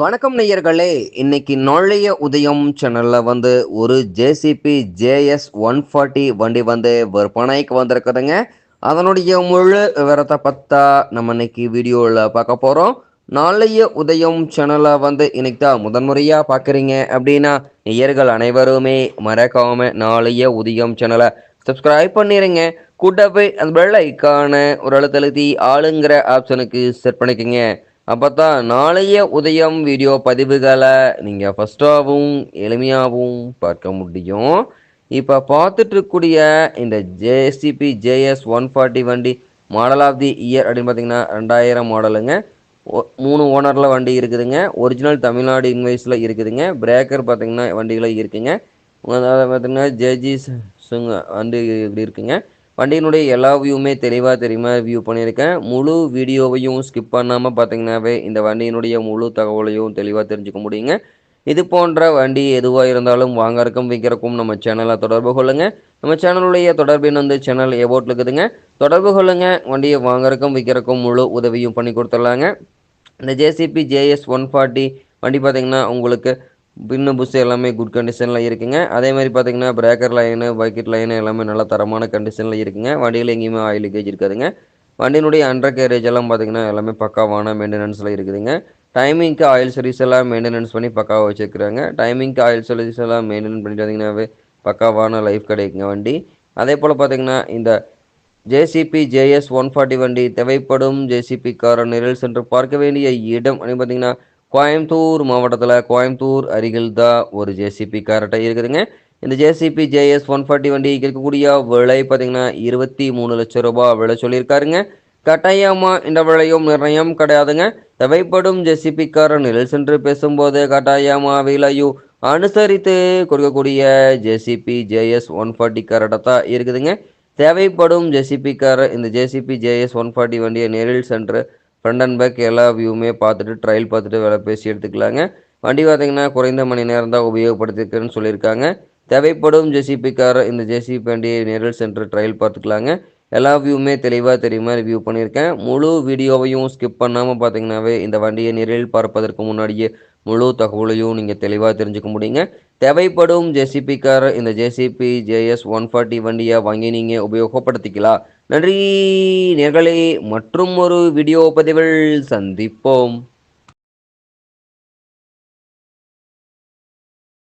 வணக்கம் நேயர்களே. இன்னைக்கு நாளைய உதயம் சேனல்ல ஒரு ஜேசிபி ஜேஎஸ் 140 வண்டி விற்பனைக்கு வந்திருக்குதுங்க. அதனுடைய முழு விவரத்தை பத்தா நம்ம இன்னைக்கு வீடியோவில் பார்க்க போகிறோம். நாளைய உதயம் சேனலை இன்னைக்கு தான் முதன்முறையா பார்க்குறீங்க அப்படின்னா நேயர்கள் அனைவருமே மறக்காம நாளைய உதயம் சேனலை சப்ஸ்கிரைப் பண்ணிடுங்க. கூட்டப்பை அந்த பெல் ஐக்கான ஒரு அழுத்தழுத்தி ஆளுங்கிற ஆப்ஷனுக்கு செட் பண்ணிக்கோங்க. அப்பதான் நாளைய உதயம் வீடியோ பதிவுகளை நீங்கள் ஃபஸ்ட்டாகவும் எளிமையாகவும் பார்க்க முடியும். இப்போ பார்த்துட்டு இருக்கக்கூடிய இந்த ஜேசிபி ஜேஎஸ் 140 வண்டி மாடல் ஆஃப் தி இயர் அப்படின்னு பார்த்தீங்கன்னா 2000 மாடலுங்க. 3 ஓனரில் வண்டி இருக்குதுங்க. ஒரிஜினல் தமிழ்நாடு இன்வைஸில் இருக்குதுங்க. பிரேக்கர் பார்த்தீங்கன்னா வண்டிகளில் இருக்குங்க. அதாவது பார்த்தீங்கன்னா ஜேஜிஸ் வண்டி இப்படி இருக்குங்க. வண்டியினுடைய எல்லா வியூவுமே தெளிவாக தெரியுமா வியூ பண்ணியிருக்கேன். முழு வீடியோவையும் ஸ்கிப் பண்ணாமல் பார்த்தீங்கன்னாவே இந்த வண்டியினுடைய முழு தகவலையும் தெளிவாக தெரிஞ்சுக்க முடியுங்க. இது போன்ற வண்டி எதுவாக இருந்தாலும் வாங்கறக்கும் விற்கிறக்கும் நம்ம சேனலை தொடர்பு கொள்ளுங்கள். நம்ம சேனலுடைய தொடர்பின் சேனல் எபோட்டில் இருக்குதுங்க. தொடர்பு கொள்ளுங்கள். வண்டியை வாங்கறக்கும் விற்கிறக்கும் முழு உதவியும் பண்ணி கொடுத்துடலாங்க. இந்த ஜேசிபி ஜேஎஸ் 140 வண்டி பார்த்தீங்கன்னா உங்களுக்கு பின்னு புஷ் எல்லாமே குட் கண்டிஷனில் இருக்குங்க. அதே மாதிரி பார்த்தீங்கன்னா பிரேக்கர் லைனு பக்கெட் லைனு எல்லாமே நல்ல தரமான கண்டிஷனில் இருக்குங்க. வண்டியில் எங்கேயுமே ஆயில் லீக்கேஜ் இருக்காதுங்க. வண்டியினுடைய அண்டர் கேரேஜ் எல்லாம் பார்த்தீங்கன்னா எல்லாமே பக்காவான மெயின்டெனன்ஸில் இருக்குதுங்க. டைமிங்க்கு ஆயில் சர்வீஸ் எல்லாம் மெயின்டெனன்ஸ் பண்ணி பக்காவாக வச்சுருக்குறாங்க. டைமிங்க்கு ஆயில் சர்வீஸ் எல்லாம் மெயின்டெனன் பண்ணிட்டு வந்தீங்கன்னாவே பக்காவான லைஃப் கிடைக்குங்க வண்டி. அதே போல் பார்த்தீங்கன்னா இந்த ஜேசிபி ஜேஎஸ் 140 வண்டி தேவைப்படும் ஜேசிபி காரை நேரில் சென்று பார்க்க வேண்டிய இடம் அப்படின்னு பார்த்தீங்கன்னா கோயம்புத்தூர் மாவட்டத்தில் கோயம்புத்தூர் அருகில் தான் ஒரு ஜேசிபி கார்ட்டை இருக்குதுங்க. இந்த ஜேசிபி ஜேஎஸ் 140 வண்டி இருக்கக்கூடிய விலை பார்த்தீங்கன்னா 23 லட்சம் ரூபாய் விலை சொல்லியிருக்காருங்க. கட்டாயமாக இந்த விலையும் நிர்ணயம் கிடையாதுங்க. தேவைப்படும் ஜேசிபி காரை நேரில் சென்று பேசும்போது கட்டாயமாக விலையும் அனுசரித்து கொடுக்கக்கூடிய ஜேசிபி ஜேஎஸ் 140 கார்ட்டை தான் இருக்குதுங்க. தேவைப்படும் ஜேசிபி கார் இந்த ஜேசிபி ஜேஎஸ் 140 வண்டியை நேரில் சென்று ஃப்ரண்ட் அண்ட் பேக் எல்லா வியூவுமே பார்த்துட்டு ட்ரையல் பார்த்துட்டு வேலை பேசி எடுத்துக்கலாங்க. வண்டி பார்த்தீங்கன்னா குறைந்த மணி நேரம் தான் உபயோகப்படுத்திருக்குன்னு சொல்லியிருக்காங்க. தேவைப்படும் ஜேசிபி கார் இந்த ஜேசிபி வண்டியை நேரில் சென்று ட்ரையல் பார்த்துக்கலாங்க. எல்லா வியூவுமே தெளிவாக தெரியுமா ரிவ்யூ பண்ணியிருக்கேன். முழு வீடியோவையும் ஸ்கிப் பண்ணாமல் பார்த்தீங்கன்னாவே இந்த வண்டியை நேரில் பார்ப்பதற்கு முன்னாடியே முழு தகவலையும் நீங்கள் தெளிவாக தெரிஞ்சுக்க முடியுங்க. தேவைப்படும் ஜேசிபி கார் இந்த ஜேசிபி ஜேஎஸ் 140 வண்டியை வாங்கி நீங்கள் உபயோகப்படுத்திக்கலாம். நன்றி நேர்களே. மற்றும் ஒரு வீடியோ பதிவில் சந்திப்போம்.